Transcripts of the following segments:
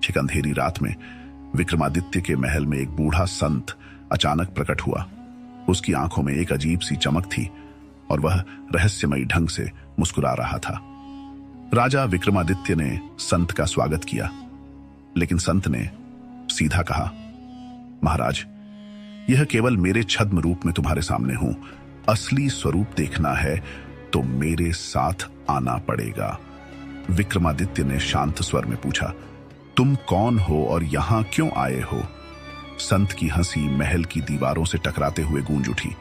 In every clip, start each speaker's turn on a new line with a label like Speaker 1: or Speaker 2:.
Speaker 1: एक अंधेरी रात में विक्रमादित्य के महल में एक बूढ़ा संत अचानक प्रकट हुआ। उसकी आंखों में एक अजीब सी चमक थी और वह रहस्यमयी ढंग से मुस्कुरा रहा था। राजा विक्रमादित्य ने संत का स्वागत किया, लेकिन संत ने सीधा कहा, महाराज, यह केवल मेरे छद्म रूप में तुम्हारे सामने हूं। असली स्वरूप देखना है तो मेरे साथ आना पड़ेगा। विक्रमादित्य ने शांत स्वर में पूछा, तुम कौन हो और यहां क्यों आए हो? संत की हंसी महल की दीवारों से टकराते हुए गूंज उठी।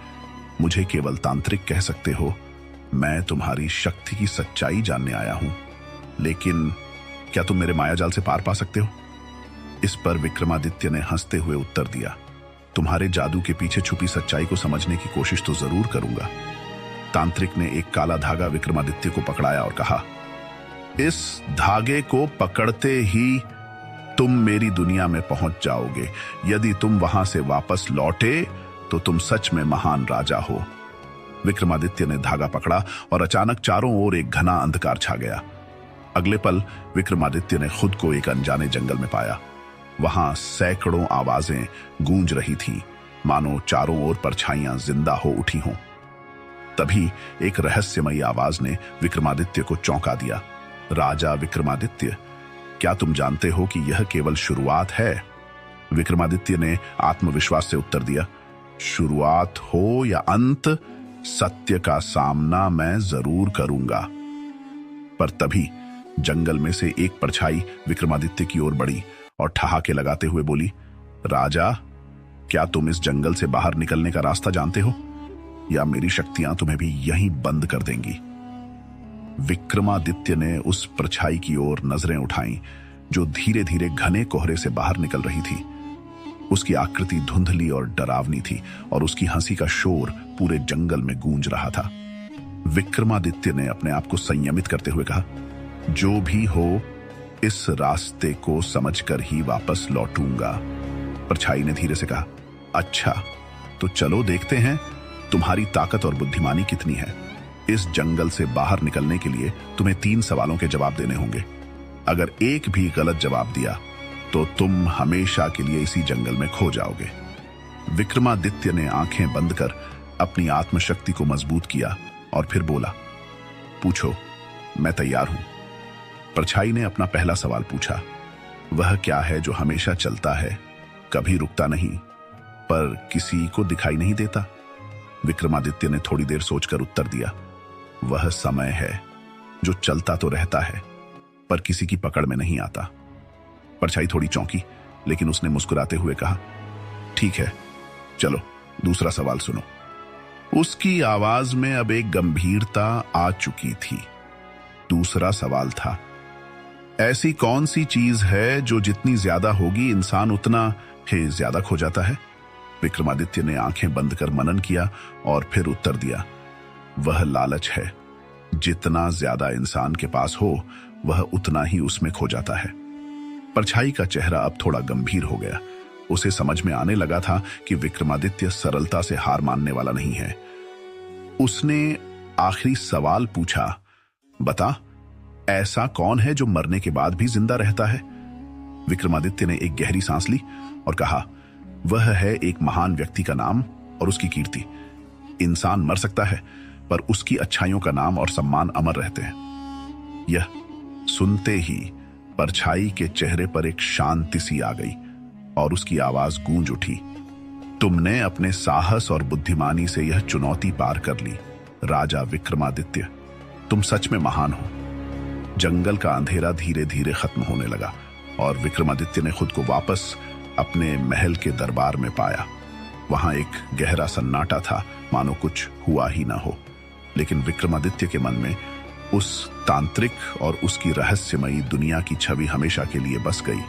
Speaker 1: मुझे केवल तांत्रिक कह सकते हो। मैं तुम्हारी शक्ति की सच्चाई जानने आया हूं, लेकिन क्या तुम मेरे मायाजाल से पार पा सकते हो? इस पर विक्रमादित्य ने हंसते हुए उत्तर दिया, तुम्हारे जादू के पीछे छुपी सच्चाई को समझने की कोशिश तो जरूर करूंगा। तांत्रिक ने एक काला धागा विक्रमादित्य को पकड़ाया और कहा, इस धागे को पकड़ते ही तुम मेरी दुनिया में पहुंच जाओगे। यदि तुम वहां से वापस लौटे तो तुम सच में महान राजा हो। विक्रमादित्य ने धागा पकड़ा और अचानक चारों ओर एक घना अंधकार छा गया। अगले पल विक्रमादित्य ने खुद को एक अनजाने जंगल में पाया। वहां सैकड़ों आवाजें गूंज रही थीं, मानो चारों ओर परछाइयां जिंदा हो उठी हों। तभी एक रहस्यमयी आवाज ने विक्रमादित्य को चौंका दिया, राजा विक्रमादित्य, क्या तुम जानते हो कि यह केवल शुरुआत है? विक्रमादित्य ने आत्मविश्वास से उत्तर दिया, शुरुआत हो या अंत, सत्य का सामना मैं जरूर करूंगा। पर तभी जंगल में से एक परछाई विक्रमादित्य की ओर बढ़ी और ठहाके लगाते हुए बोली, राजा, क्या तुम इस जंगल से बाहर निकलने का रास्ता जानते हो, या मेरी शक्तियां तुम्हें भी यहीं बंद कर देंगी? विक्रमादित्य ने उस परछाई की ओर नजरें उठाईं, जो धीरे धीरे घने कोहरे से बाहर निकल रही थी। उसकी आकृति धुंधली और डरावनी थी और उसकी हंसी का शोर पूरे जंगल में गूंज रहा था। विक्रमादित्य ने अपने आप को संयमित करते हुए कहा, जो भी हो, इस रास्ते को समझकर ही वापस लौटूंगा। परछाई ने धीरे से कहा, अच्छा, तो चलो देखते हैं तुम्हारी ताकत और बुद्धिमानी कितनी है। इस जंगल से बाहर निकलने के लिए तुम्हें 3 सवालों के जवाब देने होंगे। अगर एक भी गलत जवाब दिया तो तुम हमेशा के लिए इसी जंगल में खो जाओगे। विक्रमादित्य ने आंखें बंद कर अपनी आत्मशक्ति को मजबूत किया और फिर बोला, पूछो, मैं तैयार हूं। परछाई ने अपना पहला सवाल पूछा, वह क्या है जो हमेशा चलता है, कभी रुकता नहीं, पर किसी को दिखाई नहीं देता? विक्रमादित्य ने थोड़ी देर सोचकर उत्तर दिया, वह समय है जो चलता तो रहता है पर किसी की पकड़ में नहीं आता। परछाई थोड़ी चौंकी, लेकिन उसने मुस्कुराते हुए कहा, ठीक है, चलो दूसरा सवाल सुनो। उसकी आवाज में अब एक गंभीरता आ चुकी थी। दूसरा सवाल था, ऐसी कौन सी चीज है जो जितनी ज्यादा होगी इंसान उतना ही ज्यादा खो जाता है? विक्रमादित्य ने आंखें बंद कर मनन किया और फिर उत्तर दिया, वह लालच है। जितना ज्यादा इंसान के पास हो, वह उतना ही उसमें खो जाता है। परछाई का चेहरा अब थोड़ा गंभीर हो गया। उसे समझ में आने लगा था कि विक्रमादित्य सरलता से हार मानने वाला नहीं है। उसने आखिरी सवाल पूछा, बता, ऐसा कौन है जो मरने के बाद भी जिंदा रहता है? विक्रमादित्य ने एक गहरी सांस ली और कहा, वह है एक महान व्यक्ति का नाम और उसकी कीर्ति। इंसान मर सकता है, पर उसकी अच्छाइयों का नाम और सम्मान अमर रहते हैं। यह सुनते ही परछाई के चेहरे पर एक शांति सी आ गई और उसकी आवाज गूंज उठी, तुमने अपने साहस और बुद्धिमानी से यह चुनौती पार कर ली। राजा विक्रमादित्य, तुम सच में महान हो। जंगल का अंधेरा धीरे धीरे खत्म होने लगा और विक्रमादित्य ने खुद को वापस अपने महल के दरबार में पाया। वहां एक गहरा सन्नाटा था, मानो कुछ हुआ ही ना हो। लेकिन विक्रमादित्य के मन में उस तांत्रिक और उसकी रहस्यमयी दुनिया की छवि हमेशा के लिए बस गई।